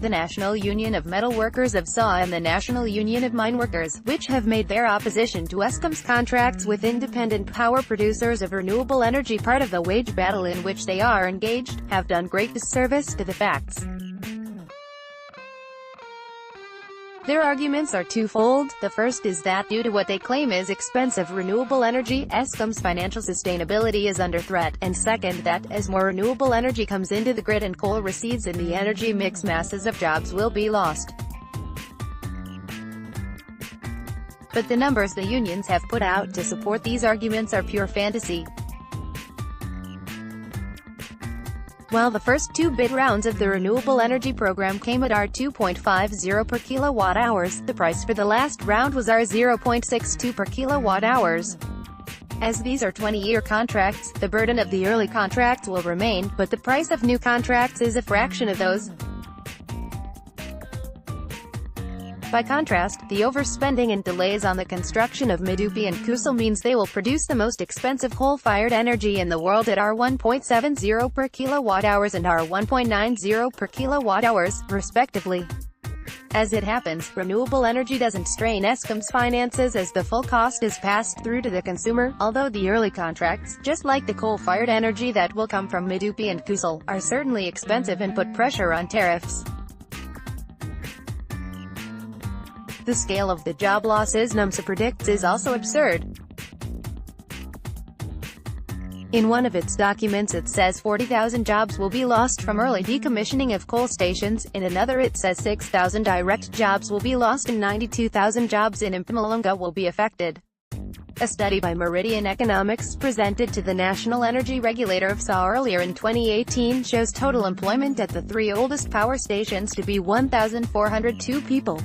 the National Union of Metalworkers of SA and the National Union of Mineworkers, which have made their opposition to Eskom's contracts with independent power producers of renewable energy part of the wage battle in which they are engaged, have done great disservice to the facts. Their arguments are twofold. The first is that due to what they claim is expensive renewable energy, Eskom's financial sustainability is under threat, and second, that, as more renewable energy comes into the grid and coal recedes in the energy mix, masses of jobs will be lost. But the numbers the unions have put out to support these arguments are pure fantasy. While the first two bid rounds of the renewable energy program came at R2.50 per kilowatt-hours, the price for the last round was R0.62 per kilowatt-hours. As these are 20-year contracts, the burden of the early contracts will remain, but the price of new contracts is a fraction of those. By contrast, the overspending and delays on the construction of Medupi and Kusel means they will produce the most expensive coal-fired energy in the world at R1.70 per kilowatt-hours and R1.90 per kilowatt-hours, respectively. As it happens, renewable energy doesn't strain Eskom's finances as the full cost is passed through to the consumer, although the early contracts, just like the coal-fired energy that will come from Medupi and Kusel, are certainly expensive and put pressure on tariffs. The scale of the job losses NUMSA predicts is also absurd. In one of its documents it says 40,000 jobs will be lost from early decommissioning of coal stations, in another it says 6,000 direct jobs will be lost and 92,000 jobs in Mpumalanga will be affected. A study by Meridian Economics presented to the National Energy Regulator of SA earlier in 2018 shows total employment at the three oldest power stations to be 1,402 people.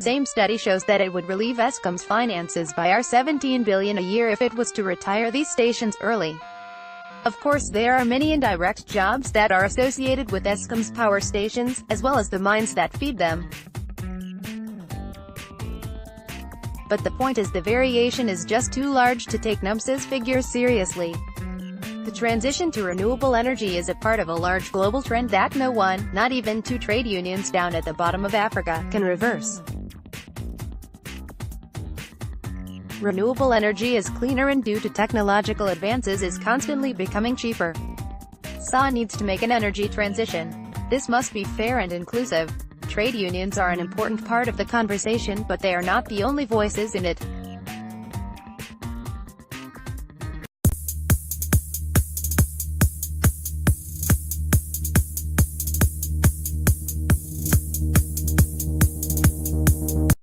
Same study shows that it would relieve Eskom's finances by R17 billion a year if it was to retire these stations early. Of course there are many indirect jobs that are associated with Eskom's power stations, as well as the mines that feed them. But the point is the variation is just too large to take NUMSA's figures seriously. The transition to renewable energy is a part of a large global trend that no one, not even two trade unions down at the bottom of Africa, can reverse. Renewable energy is cleaner and due to technological advances is constantly becoming cheaper. SA needs to make an energy transition. This must be fair and inclusive. Trade unions are an important part of the conversation, but they are not the only voices in it.